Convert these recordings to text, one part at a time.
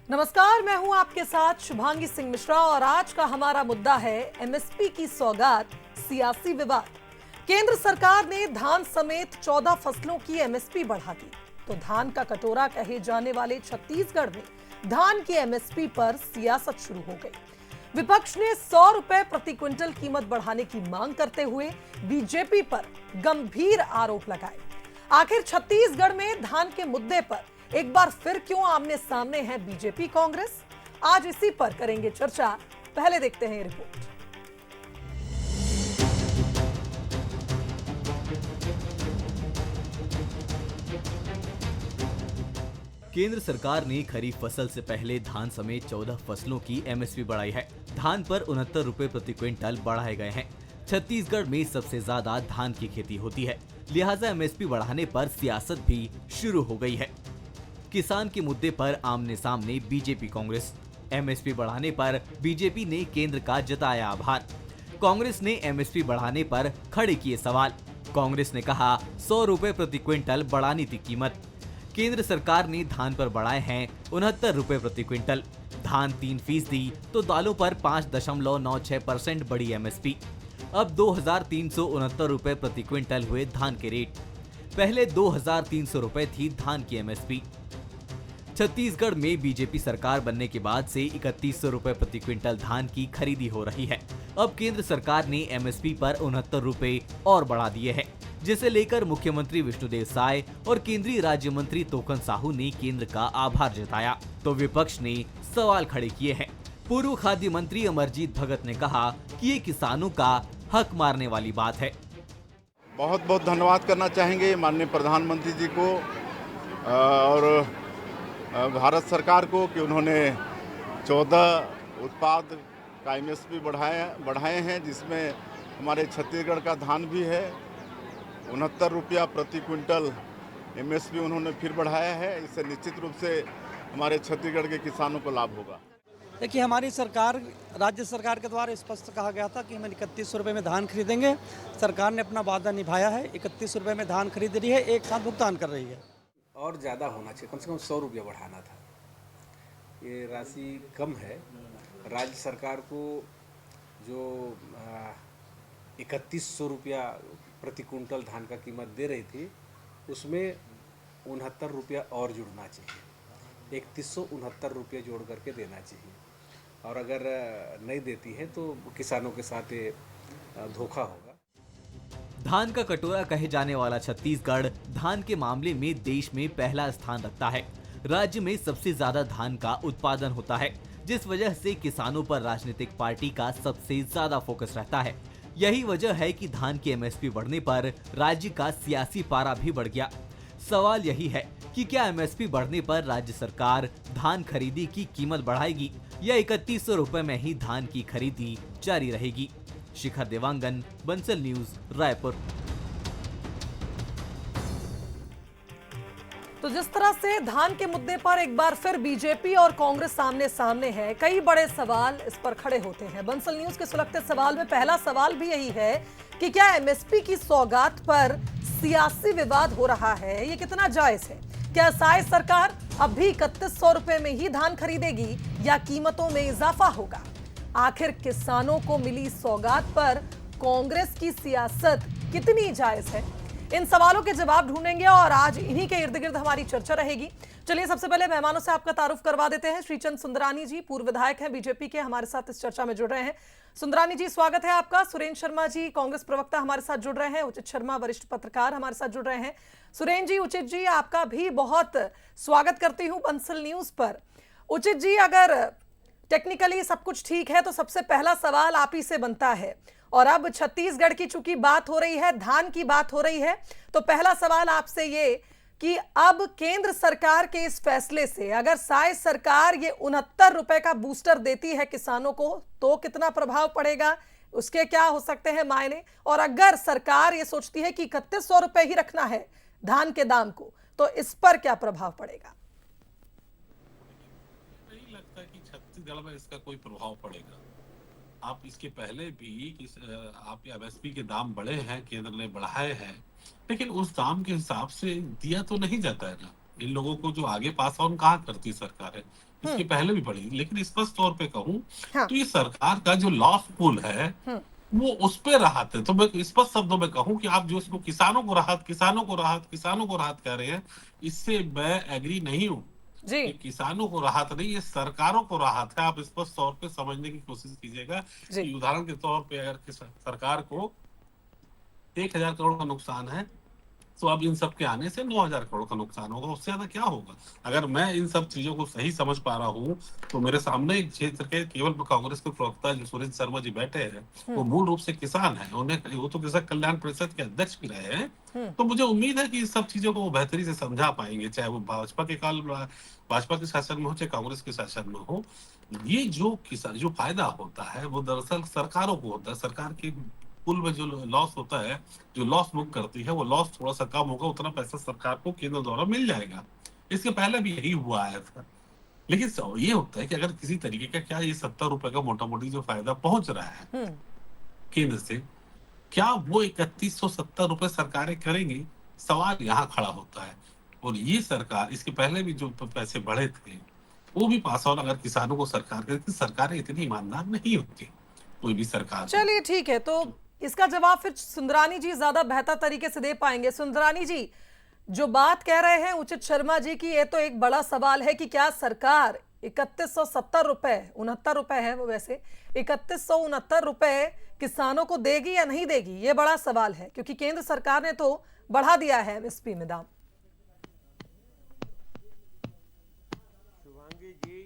नमस्कार, मैं हूं आपके साथ शुभांगी सिंह मिश्रा और आज का हमारा मुद्दा है एमएसपी की सौगात, सियासी विवाद। केंद्र सरकार ने धान समेत 14 फसलों की एमएसपी बढ़ा दी, तो धान का कटोरा कहे जाने वाले छत्तीसगढ़ में धान की एमएसपी पर सियासत शुरू हो गई। विपक्ष ने 100 रुपए प्रति क्विंटल कीमत बढ़ाने की मांग करते हुए बीजेपी पर गंभीर आरोप लगाए। आखिर छत्तीसगढ़ में धान के मुद्दे पर एक बार फिर क्यों आमने सामने है बीजेपी कांग्रेस? आज इसी पर करेंगे चर्चा। पहले देखते हैं ये रिपोर्ट। केंद्र सरकार ने खरीफ फसल से पहले धान समेत 14 फसलों की एमएसपी बढ़ाई है। धान पर 69 रुपए प्रति क्विंटल बढ़ाए गए हैं। छत्तीसगढ़ में सबसे ज्यादा धान की खेती होती है, लिहाजा एमएसपी बढ़ाने पर सियासत भी शुरू हो गई है। किसान के मुद्दे पर आमने सामने बीजेपी कांग्रेस। एमएसपी बढ़ाने पर बीजेपी ने केंद्र का जताया आभार। कांग्रेस ने एमएसपी बढ़ाने पर खड़े किए सवाल। कांग्रेस ने कहा 100 रुपए प्रति क्विंटल बढ़ानी थी कीमत। केंद्र सरकार ने धान पर बढ़ाए हैं 69 रुपए प्रति क्विंटल। धान 3% तो दालों पर 5.96% बढ़ी एमएसपी। अब 2,369 रुपए प्रति क्विंटल हुए धान के रेट। पहले 2,300 रुपए थी धान की एमएसपी। छत्तीसगढ़ में बीजेपी सरकार बनने के बाद से 3,100 रुपए प्रति क्विंटल धान की खरीदी हो रही है। अब केंद्र सरकार ने एमएसपी पर 69 रुपए और बढ़ा दिए हैं, जिसे लेकर मुख्यमंत्री विष्णुदेव साय और केंद्रीय राज्य मंत्री तोकन साहू ने केंद्र का आभार जताया, तो विपक्ष ने सवाल खड़े किए हैं। पूर्व खाद्य मंत्री अमरजीत भगत ने कहा कि ये किसानों का हक मारने वाली बात है। बहुत बहुत धन्यवाद करना चाहेंगे माननीय प्रधानमंत्री जी को और भारत सरकार को कि उन्होंने 14 उत्पाद का एमएसपी बढ़ाए हैं, जिसमें हमारे छत्तीसगढ़ का धान भी है। 69 रुपया प्रति क्विंटल एमएसपी उन्होंने फिर बढ़ाया है। इससे निश्चित रूप से हमारे छत्तीसगढ़ के किसानों को लाभ होगा। देखिए, हमारी सरकार, राज्य सरकार के द्वारा स्पष्ट कहा गया था कि हम 3100 रुपये में धान खरीदेंगे। सरकार ने अपना वादा निभाया है, 31 रुपये में धान खरीद रही है, एक साथ भुगतान कर रही है। और ज़्यादा होना चाहिए, कम से कम 100 रुपया बढ़ाना था। ये राशि कम है। राज्य सरकार को जो 3100 रुपया प्रति कुंटल धान का कीमत दे रही थी, उसमें 69 रुपया और जुड़ना चाहिए। 3169 रुपये जोड़ करके देना चाहिए, और अगर नहीं देती है तो किसानों के साथ ये धोखा होगा। धान का कटोरा कहे जाने वाला छत्तीसगढ़ धान के मामले में देश में पहला स्थान रखता है। राज्य में सबसे ज्यादा धान का उत्पादन होता है, जिस वजह से किसानों पर राजनीतिक पार्टी का सबसे ज्यादा फोकस रहता है। यही वजह है कि धान की एमएसपी बढ़ने पर राज्य का सियासी पारा भी बढ़ गया। सवाल यही है कि क्या एमएसपी बढ़ने पर राज्य सरकार धान खरीदी की कीमत बढ़ाएगी या 3100 रुपए में ही धान की खरीदी जारी रहेगी। शिखर देवांगन, बंसल न्यूज, रायपुर। तो जिस तरह से धान के मुद्दे पर एक बार फिर बीजेपी और कांग्रेस सामने सामने है, कई बड़े सवाल इस पर खड़े होते हैं। बंसल न्यूज के सुलगते सवाल में पहला सवाल भी यही है कि क्या एमएसपी की सौगात पर सियासी विवाद हो रहा है, ये कितना जायज है? क्या साय सरकार अब भी 3100 रुपए में ही धान खरीदेगी या कीमतों में इजाफा होगा? आखिर किसानों को मिली सौगात पर कांग्रेस की सियासत कितनी जायज है? इन सवालों के जवाब ढूंढेंगे और आज इन्हीं के इर्द गिर्द हमारी चर्चा रहेगी। चलिए सबसे पहले मेहमानों से आपका तारुफ करवा देते हैं। श्रीचंद सुंदरानी जी पूर्व विधायक हैं बीजेपी के, हमारे साथ इस चर्चा में जुड़ रहे हैं। सुंदरानी जी, स्वागत है आपका। सुरेंद्र शर्मा जी कांग्रेस प्रवक्ता हमारे साथ जुड़ रहे हैं। उचित शर्मा वरिष्ठ पत्रकार हमारे साथ जुड़ रहे हैं। सुरेंद्र जी, उचित जी, आपका भी बहुत स्वागत करती हूँ बंसल न्यूज पर। उचित जी, अगर टेक्निकली सब कुछ ठीक है तो सबसे पहला सवाल आप ही से बनता है, और अब छत्तीसगढ़ की चूंकि बात हो रही है, धान की बात हो रही है, तो पहला सवाल आपसे ये कि अब केंद्र सरकार के इस फैसले से अगर साय सरकार ये 69 रुपए का बूस्टर देती है किसानों को, तो कितना प्रभाव पड़ेगा, उसके क्या हो सकते हैं मायने? और अगर सरकार ये सोचती है कि 3100 रुपए ही रखना है धान के दाम को, तो इस पर क्या प्रभाव पड़ेगा? नहीं लगता कि छत्तीसगढ़ में इसका कोई प्रभाव पड़ेगा। आप इसके पहले भी आप एमएसपी के दाम बढ़े हैं, केंद्र ने बढ़ाए हैं, लेकिन उस दाम के हिसाब से दिया तो नहीं जाता है ना। इन लोगों को जो आगे पास ऑन कहाँ करती सरकार है, इसके पहले भी बढ़ी। लेकिन स्पष्ट तौर पे कहूँ हाँ। तो ये सरकार का जो लॉस पूल है वो उस पे राहत है। तो मैं स्पष्ट शब्दों में कहूँ कि आप जो इसको किसानों को राहत, किसानों को राहत, किसानों को राहत कह रहे हैं, इससे मैं एग्री नहीं हूँ। जी ये किसानों को राहत नहीं, ये सरकारों को राहत है। आप स्पष्ट तौर पे समझने की कोशिश कीजिएगा जी कि उदाहरण के तौर पे अगर सरकार को 1,000 करोड़ का नुकसान है तो अब इन सब के आने से 9,000 करोड़ का नुकसान होगा। उससे ज्यादा क्या होगा? अगर मैं इन सब चीजों को सही समझ पा रहा हूँ तो मेरे सामने एक क्षेत्र के केवल कांग्रेस के प्रवक्ता जो सुरेंद्र शर्मा जी बैठे हैं वो मूल रूप से किसान है। उन्हें वो तो कृषक कल्याण परिषद के अध्यक्ष भी रहे हैं। तो मुझे उम्मीद है कि इस सब चीजों को वो बेहतरी से समझा पाएंगे, चाहे वो भाजपा के शासन में हो चाहे कांग्रेस के शासन में हो। ये जो किसान जो फायदा होता है वो दरअसल सरकारों को होता है। सरकार की कुल में जो लॉस होता है, जो लॉस बुक करती है, वो लॉस थोड़ा सा कम होगा, उतना पैसा सरकार को केंद्र द्वारा मिल जाएगा। इसके पहले भी यही हुआ है। लेकिन ये होता है कि अगर किसी तरीके का क्या ये 70 रुपए का मोटा मोटी जो फायदा पहुंच रहा है केंद्र से, क्या वो 3170 रुपए सरकारें करेंगी? सवाल यहाँ खड़ा होता है। और ये सरकार इसके पहले भी जो पैसे बढ़े थे वो भी पास ऑन अगर किसानों को सरकार करती, सरकारें इतनी ईमानदार नहीं होती कोई भी सरकार। चलिए ठीक है, तो इसका जवाब फिर सुंदरानी जी ज्यादा बेहतर तरीके से दे पाएंगे। सुंदरानी जी, जो बात कह रहे हैं उचित शर्मा जी की, ये तो एक बड़ा सवाल है कि क्या सरकार 3170 रुपए, 69 रुपए है वो वैसे, 3169 रुपए किसानों को देगी या नहीं देगी, ये बड़ा सवाल है, क्योंकि केंद्र सरकार ने तो बढ़ा दिया है एमएसपी में दाम। शुभांगी जी,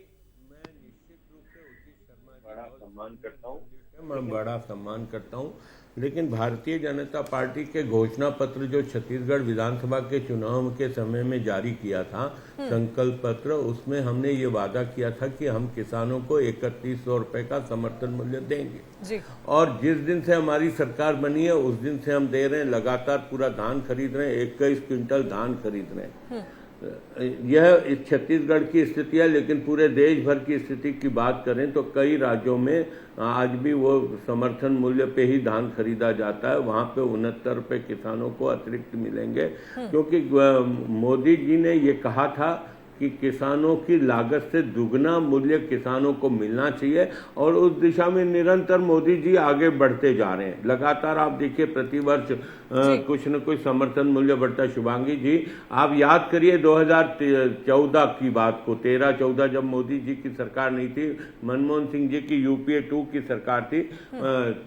मैं निश्चित रूप से उचित शर्मा जी बड़ा सम्मान करता हूँ, मैं बड़ा सम्मान करता हूँ। लेकिन भारतीय जनता पार्टी के घोषणा पत्र जो छत्तीसगढ़ विधानसभा के चुनाव के समय में जारी किया था, संकल्प पत्र, उसमें हमने ये वादा किया था कि हम किसानों को 3100 रुपए का समर्थन मूल्य देंगे जी। और जिस दिन से हमारी सरकार बनी है उस दिन से हम दे रहे हैं, लगातार पूरा धान खरीद रहे हैं, 21 क्विंटल धान खरीद रहे हैं। यह इस छत्तीसगढ़ की स्थिति है, लेकिन पूरे देश भर की स्थिति की बात करें तो कई राज्यों में आज भी वो समर्थन मूल्य पे ही धान खरीदा जाता है। वहां पे 69 रुपए किसानों को अतिरिक्त मिलेंगे, क्योंकि मोदी जी ने ये कहा था कि किसानों की लागत से दुगना मूल्य किसानों को मिलना चाहिए और उस दिशा में निरंतर मोदी जी आगे बढ़ते जा रहे हैं। लगातार आप देखिए प्रतिवर्ष कुछ न कुछ समर्थन मूल्य बढ़ता है। शुभांगी जी, आप याद करिए 2014 की बात को, 13-14 जब मोदी जी की सरकार नहीं थी, मनमोहन सिंह जी की यूपीए 2 की सरकार थी,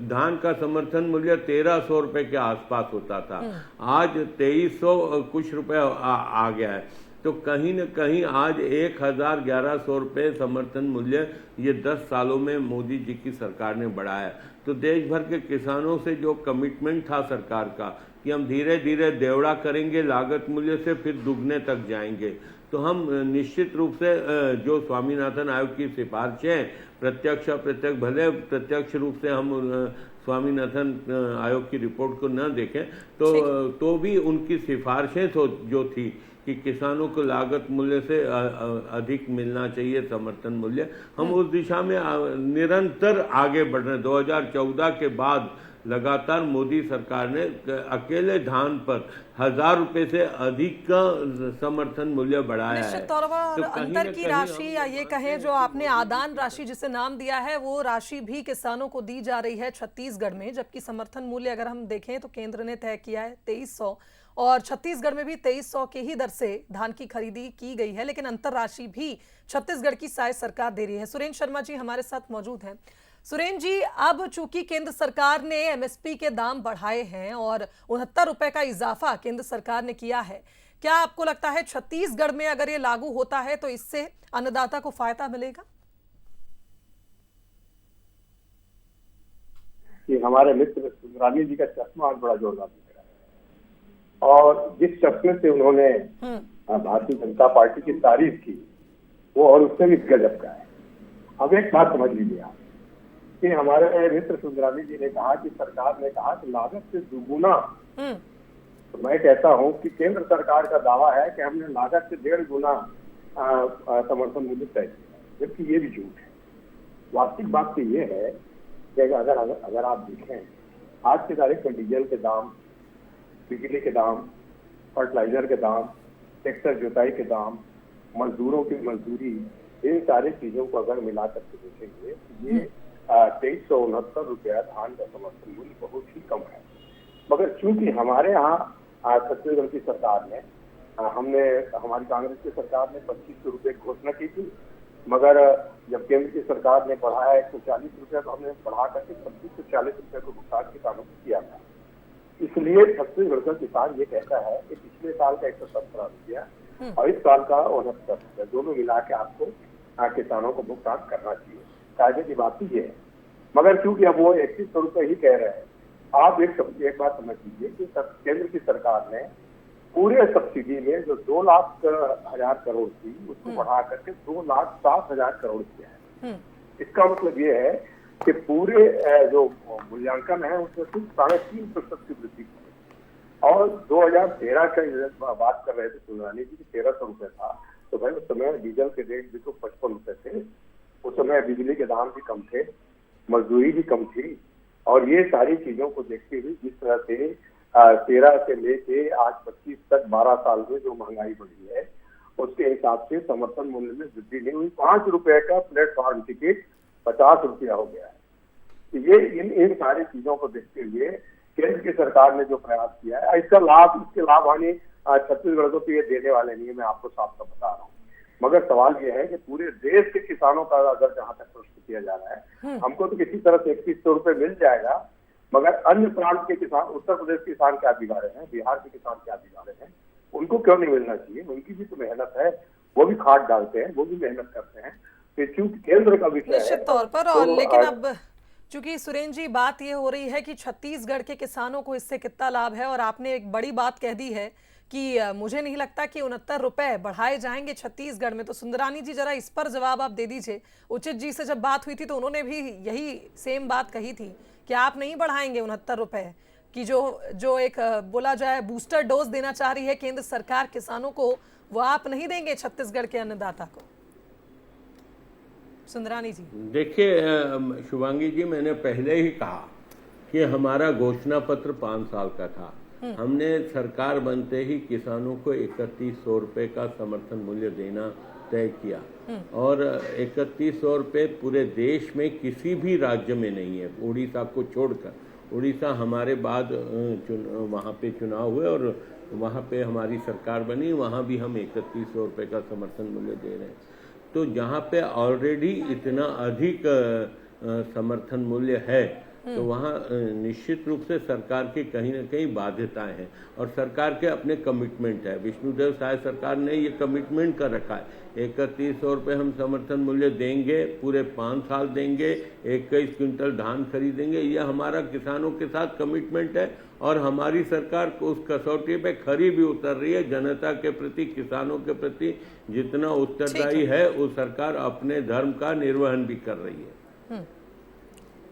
धान का समर्थन मूल्य 1300 रुपए के आसपास होता था। आज 2300 कुछ रुपए आ गया है। तो कहीं न कहीं आज 1100 रुपये समर्थन मूल्य ये 10 सालों में मोदी जी की सरकार ने बढ़ाया। तो देश भर के किसानों से जो कमिटमेंट था सरकार का कि हम धीरे धीरे देवड़ा करेंगे लागत मूल्य से, फिर दुगने तक जाएंगे, तो हम निश्चित रूप से जो स्वामीनाथन आयोग की सिफारिशें प्रत्यक्ष अप्रत्यक्ष, भले प्रत्यक्ष रूप से हम स्वामीनाथन आयोग की रिपोर्ट को न देखें तो भी उनकी सिफारिशें जो थी कि किसानों को लागत मूल्य से अधिक मिलना चाहिए समर्थन मूल्य, हम उस दिशा में निरंतर आगे बढ़ रहे हैं। 2014 के बाद लगातार मोदी सरकार ने अकेले धान पर 1000 रुपए से अधिक का समर्थन मूल्य बढ़ाया है। निश्चित तौर पर अंतर की राशि, या ये कहें जो आपने आदान राशि जिसे नाम दिया है, वो राशि भी किसानों को दी जा रही है छत्तीसगढ़ में, जबकि समर्थन मूल्य अगर हम देखें तो केंद्र ने तय किया है 2300 और छत्तीसगढ़ में भी 2300 के ही दर से धान की खरीदी की गई है, लेकिन अंतर राशि भी छत्तीसगढ़ की शायद सरकार दे रही है। सुरेंद्र शर्मा जी हमारे साथ मौजूद हैं। सुरेंद्र जी, अब चूंकि केंद्र सरकार ने एमएसपी के दाम बढ़ाए हैं और 69 रुपए का इजाफा केंद्र सरकार ने किया है, क्या आपको लगता है छत्तीसगढ़ में अगर ये लागू होता है तो इससे अन्नदाता को फायदा मिलेगा? कि हमारे मित्र सुंदरानी जी का चश्मा आज बड़ा जोरदार दिख रहा है और जिस चश्मे से उन्होंने भारतीय जनता पार्टी की तारीफ की वो और उससे भी गजब का है। अब एक बात समझ लीजिए आप कि हमारे मित्र सुंदरानी जी ने कहा कि सरकार ने कहा कि लागत से दुगुना, तो मैं कहता हूं कि केंद्र सरकार का दावा है कि हमने लागत से 1.5 गुना समर्थन मूल्य तय किया, जबकि ये भी झूठ है। वास्तविक बात तो ये है कि अगर आप देखें आज की तारीख में डीजल के दाम, बिजली के दाम, फर्टिलाइजर के दाम ट्रैक्टर जोताई के दाम, मजदूरों की मजदूरी, इन सारी चीजों को अगर मिला करके देखेंगे तो ये 2369 रुपया धान का समर्थन मूल्य बहुत ही कम है। मगर चूंकि हमारे यहाँ छत्तीसगढ़ की सरकार ने हमारी कांग्रेस की सरकार ने 2500 रुपये की घोषणा की थी, मगर जब केंद्र की सरकार ने बढ़ाया 140 रुपया तो हमने बढ़ा करके 2540 रुपये को भुगतान किसानों को किया था। इसलिए छत्तीसगढ़ का किसान ये कहता है कि पिछले साल का 117 रुपया और इस साल का 69 रुपया दोनों मिला के आपको किसानों को भुगतान करना चाहिए। कायदे की बात ही ये है, मगर क्योंकि अब वो 3100 रुपये ही कह रहे हैं। आप एक बात समझ लीजिए कि केंद्र की सरकार ने पूरे सब्सिडी में जो 2,00,000 करोड़ थी उसको बढ़ा करके 2,07,000 करोड़ किया है। इसका मतलब ये है कि पूरे जो मूल्यांकन है उसमें सिर्फ 3.5% की वृद्धि की। और 2013 का बात कर रहे थे सुंदरानी जी की 1300 रुपये था, तो भाई उस समय डीजल के रेट भी तो 55 रुपये थे, उस समय बिजली के दाम भी कम थे, मजदूरी भी कम थी। और ये सारी चीजों को देखते हुए जिस तरह से 13 से लेके आज 25 तक 12 साल में जो महंगाई बढ़ी है उसके हिसाब से समर्थन मूल्य में वृद्धि नहीं हुई। 5 रुपए का प्लेटफॉर्म टिकट 50 रुपया हो गया है। ये इन सारी चीजों को देखते हुए केंद्र की सरकार ने जो प्रयास किया है इसके लाभ हानि छत्तीसगढ़ को तो ये देने वाले नहीं है, मैं आपको साफ साफ बता रहा हूँ। मगर सवाल ये है कि पूरे देश के किसानों का अगर जहाँ तक प्रश्न किया जा रहा है, हमको तो किसी तरह से 3100 रुपये मिल जाएगा, मगर अन्य प्रांत के किसान, उत्तर प्रदेश के किसान क्या बिगाड़े हैं, बिहार के किसान क्या बिगाड़े हैं, उनको क्यों नहीं मिलना चाहिए? उनकी भी तो मेहनत है, वो भी खाद डालते हैं, वो भी मेहनत करते हैं। तो चूंकि केंद्र का विषय निश्चित तौर पर और लेकिन अब चूंकि सुरेंद्र जी बात ये हो रही है कि छत्तीसगढ़ के किसानों को इससे कितना लाभ है, और आपने एक बड़ी बात कह दी है कि मुझे नहीं लगता कि 69 रुपए बढ़ाए जाएंगे छत्तीसगढ़ में। तो सुंदरानी जी जरा इस पर जवाब आप दे दीजिए। उचित जी से जब बात हुई थी तो उन्होंने भी यही सेम बात कही थी कि आप नहीं बढ़ाएंगे 69 रुपए की जो एक बोला जाए बूस्टर डोज देना चाह रही है केंद्र सरकार किसानों को, वो आप नहीं देंगे छत्तीसगढ़ के अन्नदाता को। सुंदरानी जी देखिए शुभांगी जी, मैंने पहले ही कहा कि हमारा घोषणा पत्र 5 साल का था। हमने सरकार बनते ही किसानों को 3100 रुपये का समर्थन मूल्य देना तय किया, और 3100 रुपये पूरे देश में किसी भी राज्य में नहीं है, उड़ीसा को छोड़कर। उड़ीसा हमारे बाद वहाँ पे चुनाव हुए और वहाँ पे हमारी सरकार बनी, वहाँ भी हम 3100 रुपये का समर्थन मूल्य दे रहे हैं। तो जहाँ पे ऑलरेडी इतना अधिक समर्थन मूल्य है तो वहाँ निश्चित रूप से सरकार की कहीं ना कहीं बाध्यताएं हैं, और सरकार के अपने कमिटमेंट है। विष्णुदेव साय सरकार ने ये कमिटमेंट कर रखा है, 3100 रुपये हम समर्थन मूल्य देंगे, पूरे 5 साल देंगे, 21 क्विंटल धान खरीदेंगे। ये हमारा किसानों के साथ कमिटमेंट है, और हमारी सरकार को उस कसौटी पे खरी भी उतर रही है। जनता के प्रति, किसानों के प्रति जितना उत्तरदायी है वो सरकार अपने धर्म का निर्वहन भी कर रही है।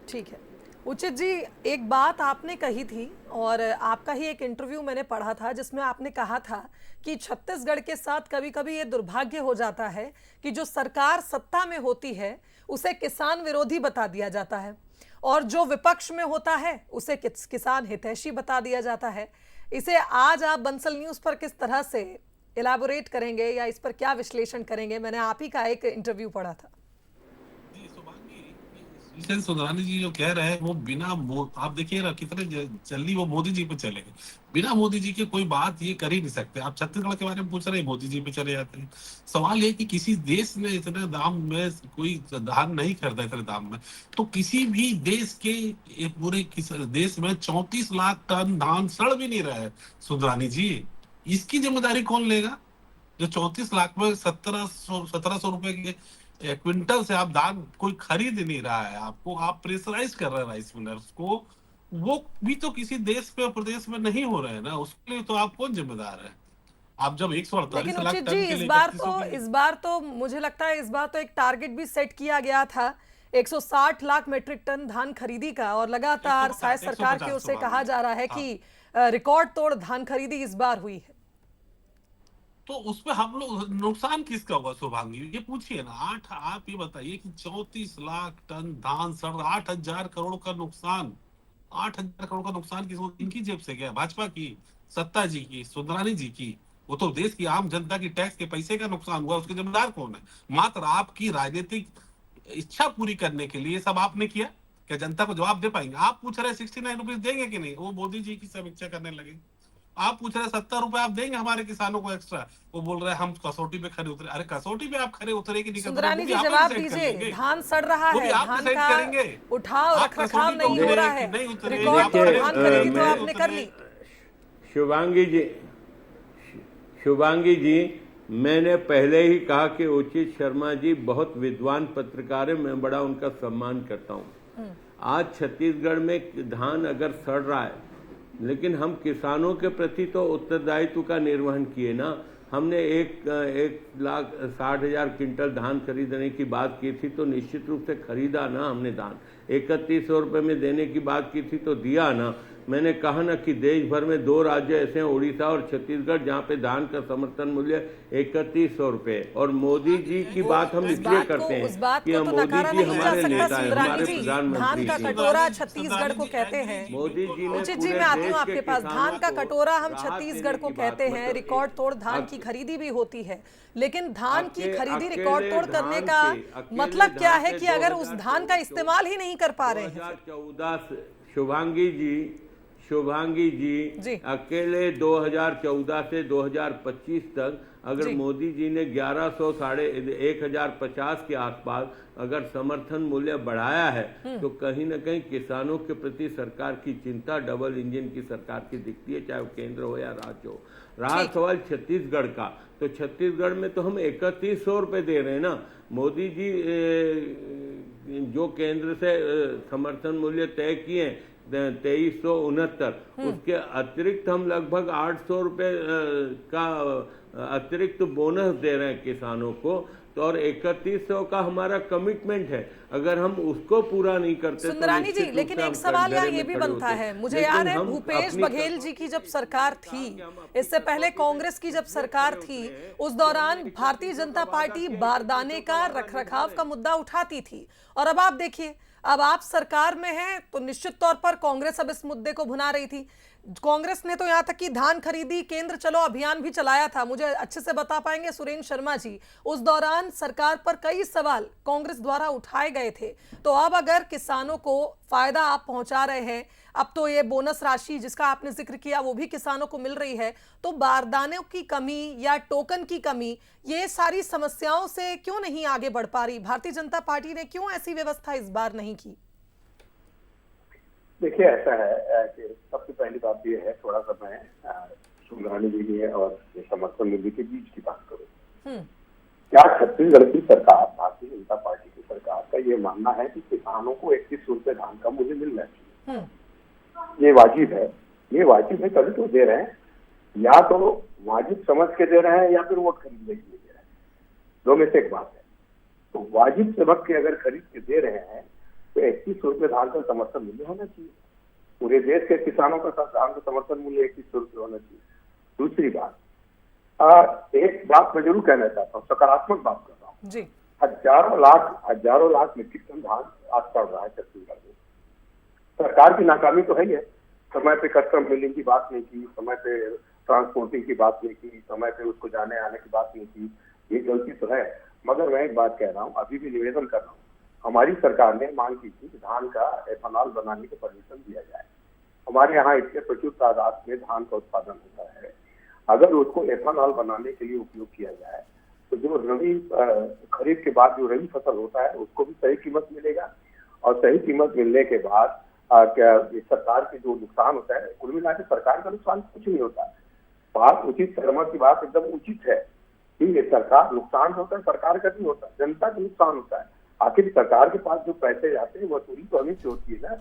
ठीक है उचित जी, एक बात आपने कही थी और आपका ही एक इंटरव्यू मैंने पढ़ा था जिसमें आपने कहा था कि छत्तीसगढ़ के साथ कभी कभी ये दुर्भाग्य हो जाता है कि जो सरकार सत्ता में होती है उसे किसान विरोधी बता दिया जाता है, और जो विपक्ष में होता है उसे किसान हितैषी बता दिया जाता है। इसे आज आप बंसल न्यूज़ पर किस तरह से इलैबोरेट करेंगे या इस पर क्या विश्लेषण करेंगे? मैंने आप ही का एक इंटरव्यू पढ़ा था। सुंदरानी जी जो कह रहे हैं वो बिना आप देखिए ना कितने जल्दी वो मोदी जी पे चले गए। बिना मोदी जी के कोई बात ये कर ही नहीं सकते। आप छत्तीसगढ़ के बारे में पूछ रहे हैं, मोदी जी पे चले जाते हैं। सवाल ये कि किसी देश ने इतने दाम में कोई धान नहीं खरीदा, इतने दाम में तो किसी भी देश के पूरे देश में 34 लाख टन धान सड़ भी नहीं रहा है। सुंदरानी जी, इसकी जिम्मेदारी कौन लेगा? जो 34 लाख में 1700 रुपए के क्विंटल से आप धान कोई खरीद नहीं रहा है, आपको आप प्रेशराइज कर रहे हैं राइस मिलर्स को, वो भी तो किसी देश पे प्रदेश में नहीं हो रहे हैं ना, उसके लिए तो आप कौन जिम्मेदार है? आप जब 148 लाख टन के लिए इस बार तो मुझे लगता है इस बार तो एक टारगेट भी सेट किया गया था 160 लाख मेट्रिक टन धान खरीदी का, और लगातार शायद सरकार की ओर से कहा जा रहा है कि रिकॉर्ड तोड़ धान खरीदी इस बार हुई है। तो उसमें हम लोग नुकसान किसका होगा? शुभांगी ये पूछिए ना। आप ये बताइए कि 34 लाख टन धान सड़, 8,000 करोड़ का नुकसान, 8,000 करोड़ का नुकसान किसको, इनकी जेब से गया? भाजपा की, सत्ता जी की, सुंदरानी जी की? वो तो देश की आम जनता की टैक्स के पैसे का नुकसान हुआ, उसके जिम्मेदार कौन है? मात्र आपकी राजनीतिक इच्छा पूरी करने के लिए सब आपने किया। क्या जनता को जवाब दे पाएंगे? आप पूछ रहे 69 रुपीज देंगे कि नहीं, वो मोदी जी की समीक्षा करने लगे। आप पूछ रहे 70 रुपए आप देंगे हमारे किसानों को एक्स्ट्रा, वो बोल रहे हैं हम कसौटी पे खड़े उतरे। अरे कसौटी पे आप खड़े उतरे कि नहीं सुंदरानी जी जवाब दीजिए, धान सड़ रहा है, धान का उठाव रखरखाव नहीं हो रहा है, रिकॉर्ड तोड़ धान खरीदी तो आपने कर ली। शुभांगी जी, मैंने पहले ही कहा कि उचित शर्मा जी बहुत विद्वान पत्रकार है, मैं बड़ा उनका सम्मान करता हूं। आज छत्तीसगढ़ में धान अगर सड़ रहा है, लेकिन हम किसानों के प्रति तो उत्तरदायित्व का निर्वहन किए ना। हमने 1,60,000 क्विंटल धान खरीदने की बात की थी, तो निश्चित रूप से खरीदा ना हमने धान। 3100 रुपये में देने की बात की थी तो दिया ना। मैंने कहा ना कि देश भर में 2 राज्य ऐसे हैं, उड़ीसा और छत्तीसगढ़, जहाँ पे धान का समर्थन मूल्य 3100 रुपये। और मोदी जी की बात हम इसलिए करते हैं कि हम मोदी जी हमारे नेता हैं, हमारे प्रधानमंत्री। धान का कटोरा छत्तीसगढ़ को कहते हैं। मोदी जी ने उचित जी मैं आती हूँ आपके पास। धान का कटोरा हम छत्तीसगढ़ को कहते हैं, रिकॉर्ड तोड़ धान की खरीदी भी होती है, लेकिन धान की खरीदी रिकॉर्ड तोड़ करने का मतलब क्या है कि अगर उस धान का इस्तेमाल ही नहीं कर पा रहे हैं। 2014 से शुभांगी जी अकेले 2014 से 2025 तक अगर मोदी जी ने 1100 साढ़े 1050 के आसपास अगर समर्थन मूल्य बढ़ाया है, तो कहीं ना कहीं किसानों के प्रति सरकार की चिंता डबल इंजन की सरकार की दिखती है, चाहे वो केंद्र हो या राज्य हो। रहा सवाल छत्तीसगढ़ का, तो छत्तीसगढ़ में तो हम 3100 रुपये दे रहे हैं ना। मोदी जी जो केंद्र से समर्थन मूल्य तय किए 2369, उसके अतिरिक्त हम लगभग 800 रुपये का अतिरिक्त बोनस दे रहे हैं किसानों को। तो और 3100 का हमारा कमिटमेंट है, अगर हम उसको पूरा नहीं करते सुंदरानी जी, लेकिन एक सवाल यहाँ ये भी बनता है, मुझे याद है भूपेश बघेल जी की जब सरकार थी, इससे पहले कांग्रेस की जब सरकार थी, उस दौरान भारतीय जनता पार्टी बारदाने का रखरखाव का मुद्दा उठाती थी। और अब आप देखिए, अब आप सरकार में हैं तो निश्चित तौर पर कांग्रेस अब इस मुद्दे को भुना रही थी। कांग्रेस ने तो यहां तक कि धान खरीदी केंद्र चलो अभियान भी चलाया था, मुझे अच्छे से बता पाएंगे सुरेंद्र शर्मा जी। उस दौरान सरकार पर कई सवाल कांग्रेस द्वारा उठाए गए थे। तो अब अगर किसानों को फायदा आप पहुंचा रहे हैं, अब तो ये बोनस राशि जिसका आपने जिक्र किया वो भी किसानों को मिल रही है, तो बारदानों की कमी या टोकन की कमी, ये सारी समस्याओं से क्यों नहीं आगे बढ़ पा रही? भारतीय जनता पार्टी ने क्यों ऐसी व्यवस्था इस बार नहीं की? देखिए, ऐसा है कि सबसे पहली बात यह है, थोड़ा सा मैं सुंदरानी जी और समर्थन मूल्य के बीच की बात करूं। क्या छत्तीसगढ़ की सरकार, भारतीय जनता पार्टी की सरकार का ये मानना है कि किसानों को 3100 रुपये धान का मूल्य मिलना चाहिए? ये वाजिब है, ये वाजिब है तभी तो दे रहे हैं। या तो वाजिब समझ के दे रहे हैं या फिर वोट खरीदने के लिए दे रहे हैं, दो में से एक बात है। तो वाजिब समझ के अगर खरीद के दे रहे हैं तो 3100 रुपये धान का समर्थन मूल्य होना चाहिए। पूरे देश के किसानों का धान का समर्थन मूल्य 3100 रुपये होना चाहिए। दूसरी बात, एक बात मैं जरूर कहना चाहता हूँ, सकारात्मक बात कर रहा हूँ जी। हजारों लाख मीट्रिक टन धान आज पड़ रहा है छत्तीसगढ़ में। सरकार की नाकामी तो है ही है, समय पे कस्टम मिलिंग की बात नहीं की, समय पे ट्रांसपोर्टिंग की बात नहीं की, समय पे उसको जाने आने की बात नहीं की, ये गलती तो है। मगर मैं एक बात कह रहा हूँ, अभी भी निवेदन कर रहा हूँ, हमारी सरकार ने मांग की थी कि धान का एथेनॉल बनाने की परमिशन दिया जाए। हमारे यहाँ इतने प्रचुर तादाद में धान का उत्पादन होता है, अगर उसको एथेनॉल बनाने के लिए उपयोग किया जाए तो जो रबी खरीद के बाद जो रबी फसल होता है उसको भी सही कीमत मिलेगा। और सही कीमत मिलने के बाद क्या सरकार के जो नुकसान होता है, कुल मिला के सरकार का नुकसान कुछ नहीं होता। बात उचित शर्मा की बात एकदम उचित है कि सरकार नुकसान होता है, सरकार का नहीं होता, जनता का नुकसान होता है। आखिर सरकार के पास जो पैसे जाते हैं वसूली तो हमें से होती है ना,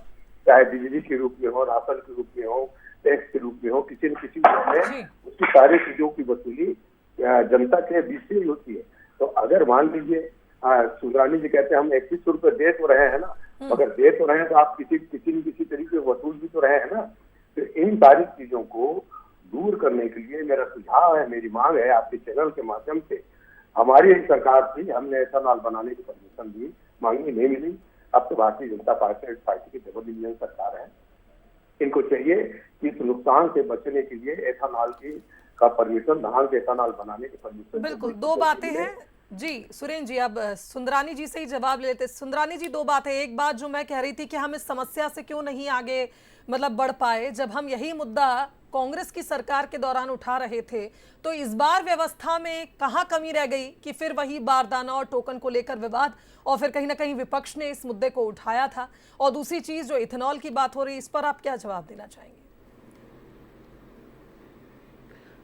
चाहे बिजली के रूप में हो, राशन के रूप में हो, टैक्स के रूप में हो, किसी न किसी रूप में उसकी सारी चीजों की वसूली जनता के बीच से ही होती है। तो अगर मान लीजिए सुंदरानी जी कहते हैं हम 3100 रुपये दे तो रहे हैं ना, अगर दे तो रहे हैं तो आप किसी न किसी तरीके वसूल भी तो रहे हैं ना। तो इन सारी चीजों को दूर करने के लिए मेरा सुझाव है, मेरी मांग है आपके चैनल के माध्यम से, हमारी सरकार थी, हमने एथेनॉल बनाने की परमिशन दी, मांगी नहीं मिली। अब तो भारतीय जनता पार्टी की डबल इंजन सरकार है, इनको चाहिए कि इस नुकसान से बचने के लिए एथेनॉल की का परमिशन, धान से एथेनॉल बनाने के परमिशन। बिल्कुल, दो बातें हैं जी सुरेंद्र जी। अब सुंदरानी जी से ही जवाब ले लेते। सुंदरानी जी, दो बातें। एक बात जो मैं कह रही थी कि हम इस समस्या से क्यों नहीं आगे बढ़ पाए, जब हम यही मुद्दा कांग्रेस की सरकार के दौरान उठा रहे थे तो इस बार व्यवस्था में कहां कमी रह गई कि फिर वही बारदाना और टोकन को लेकर विवाद, और फिर कहीं ना कहीं विपक्ष ने इस मुद्दे को उठाया था। और दूसरी चीज जो इथेनॉल की बात हो रही है, इस पर आप क्या जवाब देना चाहेंगे?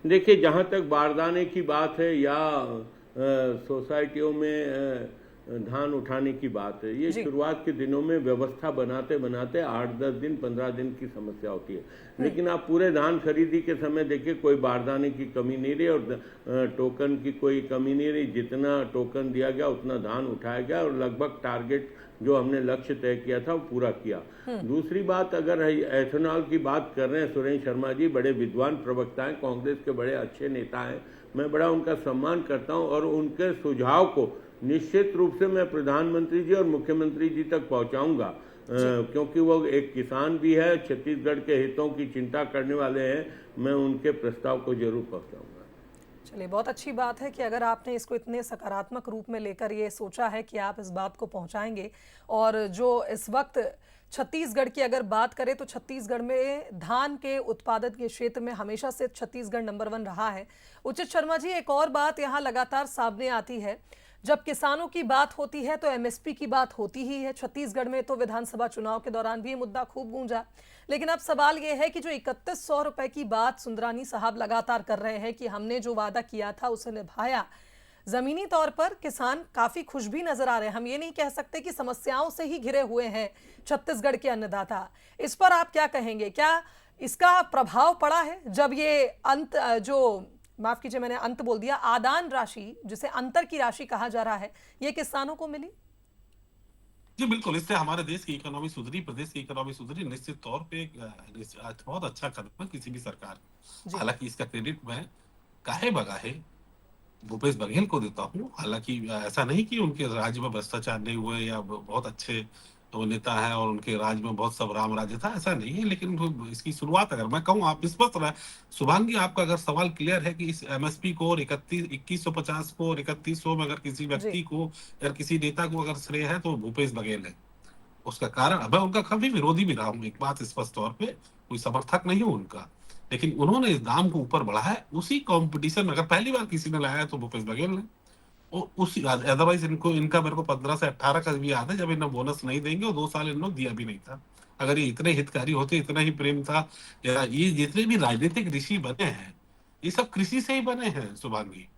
देखिए, जहां तक बारदाने की बात है या सोसाइटियों में धान उठाने की बात है, ये शुरुआत के दिनों में व्यवस्था बनाते बनाते 8-10 दिन 15 दिन की समस्या होती है। लेकिन आप पूरे धान खरीदी के समय देखिए, कोई बारदाने की कमी नहीं रही और टोकन की कोई कमी नहीं रही। जितना टोकन दिया गया उतना धान उठाया गया और लगभग टारगेट जो हमने लक्ष्य तय किया था वो पूरा किया। दूसरी बात, अगर एथेनॉल की बात कर रहे हैं, सुरेंद्र शर्मा जी बड़े विद्वान प्रवक्ता हैं, कांग्रेस के बड़े अच्छे नेता हैं, मैं बड़ा उनका सम्मान करता हूं और उनके सुझाव को निश्चित रूप से मैं प्रधानमंत्री जी और मुख्यमंत्री जी तक पहुंचाऊंगा, क्योंकि वो एक किसान भी है, छत्तीसगढ़ के हितों की चिंता करने वाले हैं। मैं उनके प्रस्ताव को जरूर पहुंचाऊंगा। चलिए, बहुत अच्छी बात है कि अगर आपने इसको इतने सकारात्मक रूप में लेकर ये सोचा है कि आप इस बात को पहुंचाएंगे। और जो इस वक्त छत्तीसगढ़ की अगर बात करें तो छत्तीसगढ़ में धान के उत्पादन के क्षेत्र में हमेशा से छत्तीसगढ़ नंबर 1 रहा है। उचित शर्मा जी, एक और बात यहाँ लगातार सामने आती है, जब किसानों की बात होती है तो एमएसपी की बात होती ही है। छत्तीसगढ़ में तो विधानसभा चुनाव के दौरान भी ये मुद्दा खूब गूंजा। लेकिन अब सवाल ये है कि जो 3100 रुपए की बात सुंदरानी साहब लगातार कर रहे हैं कि हमने जो वादा किया था उसे निभाया, जमीनी तौर पर किसान काफी खुश भी नजर आ रहे हैं। हम ये नहीं कह सकते कि समस्याओं से ही घिरे हुए हैं छत्तीसगढ़ के अन्नदाता। इस पर आप क्या कहेंगे? क्या इसका प्रभाव पड़ा है जब ये माफ कीजिए मैंने अंत बोल दिया, आदान राशि जिसे अंतर की राशि कहा जा रहा है, ये किसानों को मिली? जी बिल्कुल, इससे हमारे देश की इकोनॉमी सुधरी, प्रदेश की इकोनॉमी सुधरी। निश्चित तौर पे बहुत अच्छा कदम है किसी भी सरकार। हालांकि इसका क्रेडिट मैं काहे बगाहे भूपेश बघेल को देता हूँ। हालांकि ऐसा नहीं कि उनके राज्य में भ्रष्टाचार नहीं हुए या बहुत अच्छे तो नेता है और उनके राज्य में बहुत सब राम राज्य था, ऐसा नहीं है। लेकिन इसकी शुरुआत अगर मैं कहूँ, आप स्पष्ट रहे शुभांगी, आपका अगर सवाल क्लियर है कि इस एमएसपी को और 2150 को और 3100 में अगर किसी व्यक्ति को अगर किसी नेता को अगर श्रेय है तो भूपेश बघेल है। उसका कारण, मैं उनका कभी विरोधी भी रहा हूँ, एक बात स्पष्ट तौर पर, कोई समर्थक नहीं हूँ उनका, लेकिन उन्होंने इस दाम को ऊपर बढ़ाया है। उसी कॉम्पिटिशन में अगर पहली बार किसी ने लाया है तो भूपेश बघेल ने, उसी अदरवाइज इनका मेरे को 15 से 18 का भी याद है जब इन्हें बोनस नहीं देंगे, और 2 साल इन्होंने दिया भी नहीं था। अगर ये इतने हितकारी होते, इतना ही प्रेम था, या ये जितने भी राजनीतिक ऋषि बने हैं ये सब कृषि से ही बने हैं शुभांगी।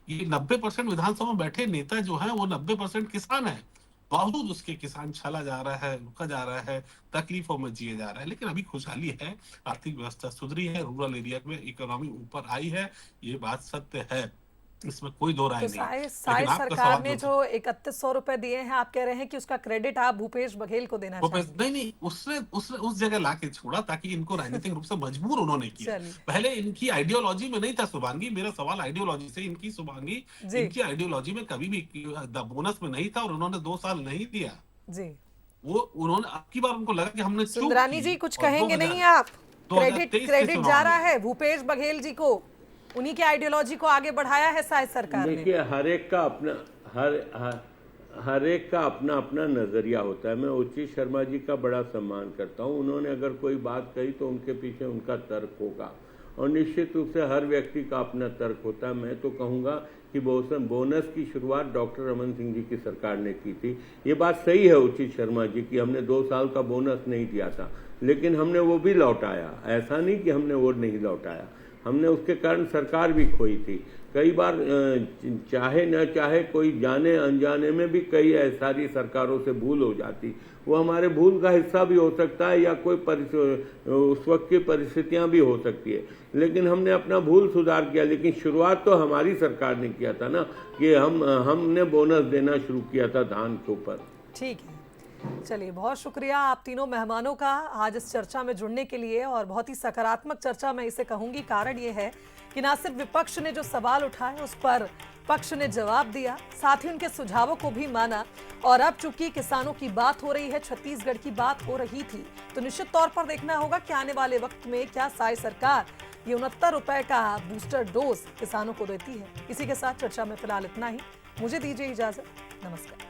ये 90% विधानसभा में बैठे नेता जो है वो 90% किसान है, बावजूद उसके किसान छला जा रहा है, रुका जा रहा है, तकलीफों में जिए जा रहा है। लेकिन अभी खुशहाली है, आर्थिक व्यवस्था सुधरी है, रूरल एरिया में इकोनॉमी ऊपर आई है, ये बात सत्य है, इसमें कोई दो राय नहीं। साई सरकार ने जो 3100 रुपए दिए हैं, आप कह रहे हैं कि उसका क्रेडिट आप भूपेश बघेल को देना चाहिए? नहीं, उसने उस जगह लाके छोड़ा ताकि इनको राजनीतिक रूप से मजबूर उन्होंने किया। पहले इनकी आइडियोलॉजी में नहीं था शुभांगी, मेरा सवाल आइडियोलॉजी से, इनकी शुभांगी इनकी आइडियोलॉजी में कभी भी बोनस में नहीं था और उन्होंने 2 साल नहीं दिया जी। वो उन्होंने आपकी बार उनको लगा कि हमने सुंदरानी जी कुछ कहेंगे नहीं आप? क्रेडिट जा रहा है भूपेश बघेल जी को, उन्हीं की आइडियोलॉजी को आगे बढ़ाया है साई सरकार ने। देखिए, हर एक का अपना अपना नजरिया होता है। मैं उचित शर्मा जी का बड़ा सम्मान करता हूं, उन्होंने अगर कोई बात कही तो उनके पीछे उनका तर्क होगा और निश्चित रूप से हर व्यक्ति का अपना तर्क होता है। मैं तो कहूंगा कि बोनस की शुरुआत डॉक्टर रमन सिंह जी की सरकार ने की थी। ये बात सही है उचित शर्मा जी की, हमने 2 साल का बोनस नहीं दिया था, लेकिन हमने वो भी लौटाया। ऐसा नहीं कि हमने वो नहीं लौटाया, हमने उसके कारण सरकार भी खोई थी। कई बार चाहे न चाहे कोई जाने अनजाने में भी कई सारी सरकारों से भूल हो जाती, वो हमारे भूल का हिस्सा भी हो सकता है या कोई उस वक्त की परिस्थितियां भी हो सकती है, लेकिन हमने अपना भूल सुधार किया। लेकिन शुरुआत तो हमारी सरकार ने किया था ना, कि हमने बोनस देना शुरू किया था धान के ऊपर। ठीक है, चलिए बहुत शुक्रिया आप तीनों मेहमानों का आज इस चर्चा में जुड़ने के लिए, और बहुत ही सकारात्मक चर्चा मैं इसे कहूंगी। कारण ये है कि ना सिर्फ विपक्ष ने जो सवाल उठाए उस पर पक्ष ने जवाब दिया, साथ ही उनके सुझावों को भी माना। और अब चूंकि किसानों की बात हो रही है, छत्तीसगढ़ की बात हो रही थी, तो निश्चित तौर पर देखना होगा कि आने वाले वक्त में क्या साई सरकार ये 69 रुपए का बूस्टर डोज किसानों को देती है। इसी के साथ चर्चा में फिलहाल इतना ही। मुझे दीजिए इजाजत। नमस्कार।